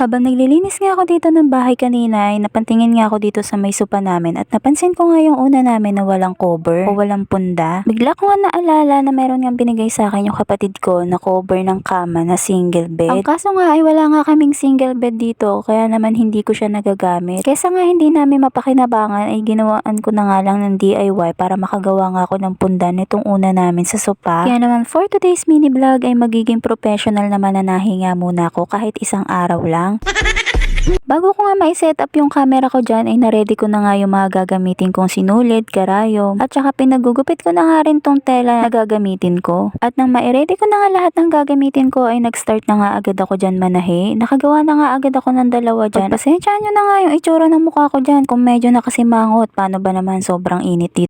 Habang naglilinis nga ako dito ng bahay kanina ay napantingin nga ako dito sa may sopa namin at napansin ko nga yung una namin na walang cover o walang punda. Bigla ko nga naalala na meron nga binigay sa akin yung kapatid ko na cover ng kama na single bed. Ang kaso nga ay wala nga kaming single bed dito kaya naman hindi ko siya nagagamit. Kesa nga hindi namin mapakinabangan ay ginawaan ko na nga lang ng DIY para makagawa nga ako ng punda nitong una namin sa sopa. Kaya naman for today's mini vlog ay magiging professional naman na nahinga muna ako kahit isang araw lang. Bago ko nga ma-set up yung camera ko dyan ay naready ko na nga yung mga gagamitin kong sinulid, karayom at saka pinagugupit ko na nga rin tong tela na gagamitin ko. At nang ma-ready ko na nga lahat ng gagamitin ko ay nag-start na nga agad ako dyan manahe. Nakagawa na nga agad ako ng dalawa dyan. Pasensyahan nyo na nga yung itsura ng mukha ko dyan kung medyo nakasimangot. Paano ba naman sobrang init dito